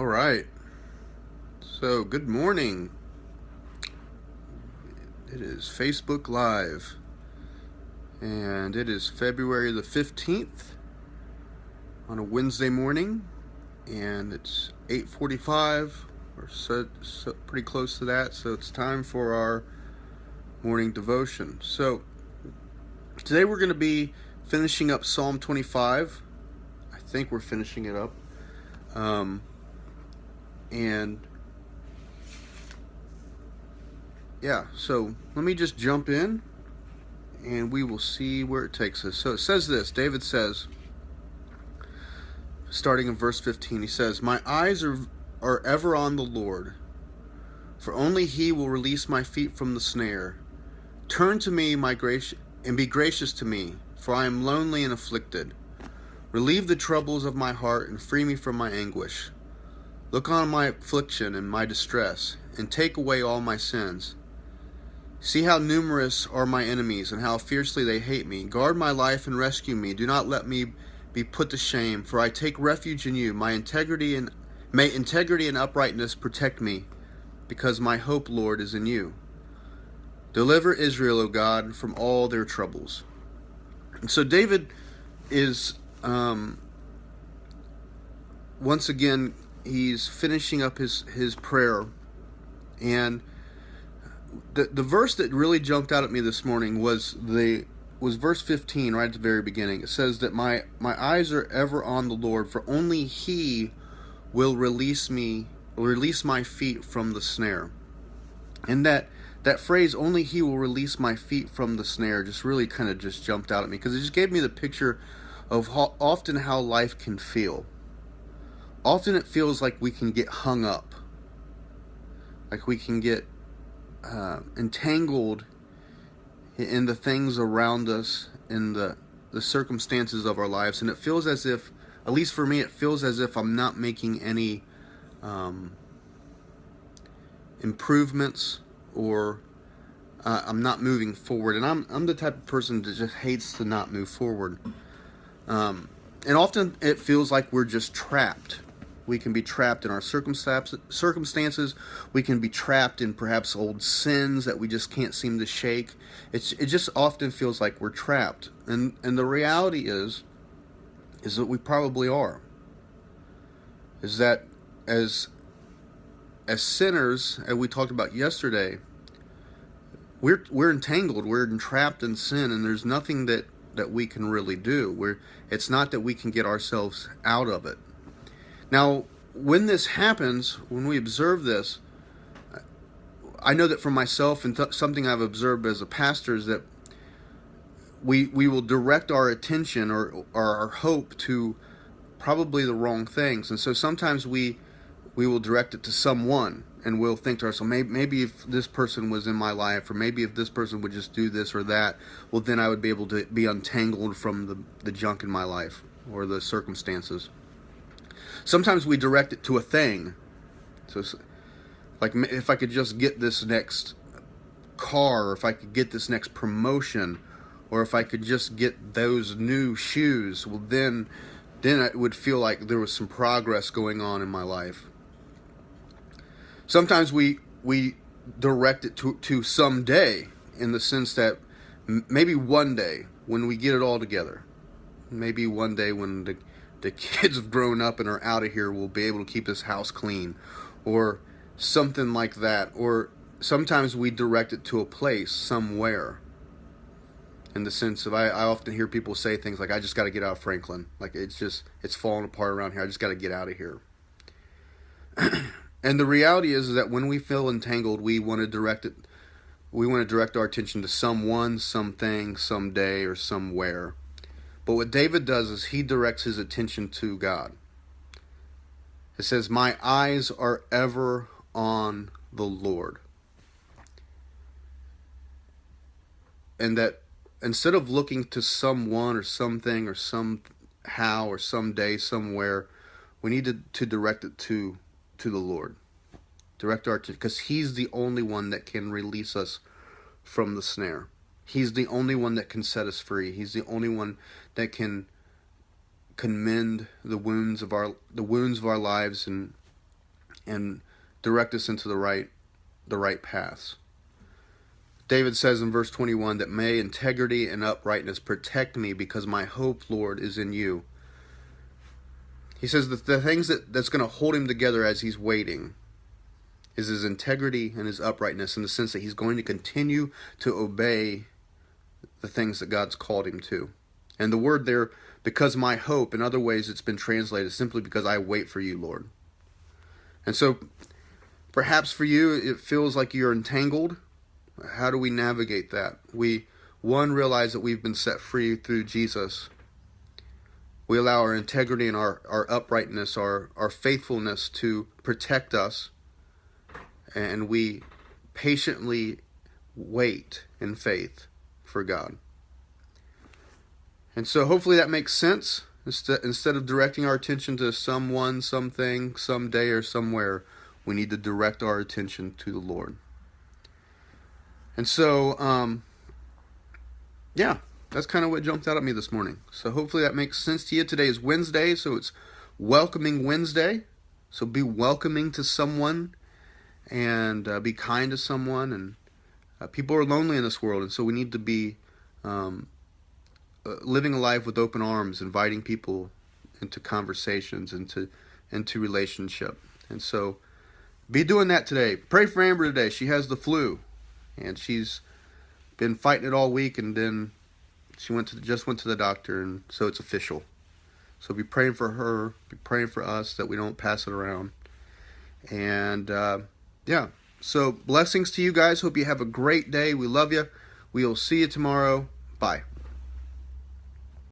All right. So, good morning. It is Facebook Live, and it is February the 15th on a Wednesday morning, and it's 8:45 or so pretty close to that. So, it's time for our morning devotion. So, today we're going to be finishing up Psalm 25. I think we're finishing it up. And yeah, so let me just jump in and we will see where it takes us. So it says this, David says, starting in verse 15, he says, "My eyes are ever on the Lord, for only he will release my feet from the snare. Turn to me, my grace, and be gracious to me, for I am lonely and afflicted. Relieve the troubles of my heart and free me from my anguish. Look on my affliction and my distress, and take away all my sins. See how numerous are my enemies, and how fiercely they hate me. Guard my life and rescue me. Do not let me be put to shame, for I take refuge in you. May integrity and uprightness protect me, because my hope, Lord, is in you. Deliver Israel, O God, from all their troubles." And so David is, once again, he's finishing up his prayer, and the verse that really jumped out at me this morning was verse 15, right at the very beginning. It says that my eyes are ever on the Lord, for only he will release my feet from the snare. And that phrase, "only he will release my feet from the snare," just really kind of just jumped out at me, because it just gave me the picture of how life can feel. Often it feels like we can get hung up, like we can get entangled in the things around us, in the circumstances of our lives, and it feels as if, at least for me, it feels as if I'm not making any improvements, or I'm not moving forward. And I'm the type of person that just hates to not move forward. And often it feels like we're just trapped. We can be trapped in our circumstances. We can be trapped in perhaps old sins that we just can't seem to shake. It just often feels like we're trapped. And the reality is that we probably are. Is that as sinners, as we talked about yesterday, we're entangled, we're entrapped in sin, and there's nothing that we can really do. It's not that we can get ourselves out of it. Now, when this happens, when we observe this, I know that for myself, and something I've observed as a pastor, is that we will direct our attention or our hope to probably the wrong things. And so sometimes we will direct it to someone, and we'll think to ourselves, maybe if this person was in my life, or maybe if this person would just do this or that, well, then I would be able to be untangled from the junk in my life or the circumstances. Sometimes we direct it to a thing. So, like, if I could just get this next car, or if I could get this next promotion, or if I could just get those new shoes, well, then it would feel like there was some progress going on in my life. Sometimes we direct it to someday, in the sense that maybe one day when we get it all together, maybe one day when the kids have grown up and are out of here, we'll be able to keep this house clean, or something like that. Or sometimes we direct it to a place, somewhere, in the sense of, I often hear people say things like, "I just got to get out of Franklin. Like, it's falling apart around here. I just got to get out of here." And the reality is that when we feel entangled, we want to direct our attention to someone, something, someday, or somewhere. But what David does is he directs his attention to God. It says, "My eyes are ever on the Lord." And that instead of looking to someone or something or somehow or someday, somewhere, we need to direct it to the Lord. Direct our attention, because he's the only one that can release us from the snare. He's the only one that can set us free. He's the only one that can mend the wounds of our lives, and and direct us into the right paths. David says in verse 21 that may integrity and uprightness protect me because my hope, Lord, is in you. He says that the things that's going to hold him together as he's waiting is his integrity and his uprightness, in the sense that he's going to continue to obey the things that God's called him to. And the word there, because my hope, in other ways it's been translated simply because I wait for you, Lord. And so perhaps for you it feels like you're entangled. How do we navigate that? We realize that we've been set free through Jesus. We allow our integrity and our uprightness, our faithfulness to protect us. And we patiently wait in faith for God. And so hopefully that makes sense. Instead of directing our attention to someone, something, someday, or somewhere, we need to direct our attention to the Lord. And so, that's kind of what jumped out at me this morning. So hopefully that makes sense to you. Today is Wednesday, so it's Welcoming Wednesday. So be welcoming to someone, and be kind to someone. And people are lonely in this world, and so we need to be living a life with open arms, inviting people into conversations, into relationship. And so be doing that today. Pray for Amber today. She has the flu, and she's been fighting it all week, and then she just went to the doctor, and so it's official. So be praying for her, be praying for us that we don't pass it around. And so blessings to you guys. Hope you have a great day. We love you. We'll see you tomorrow. Bye.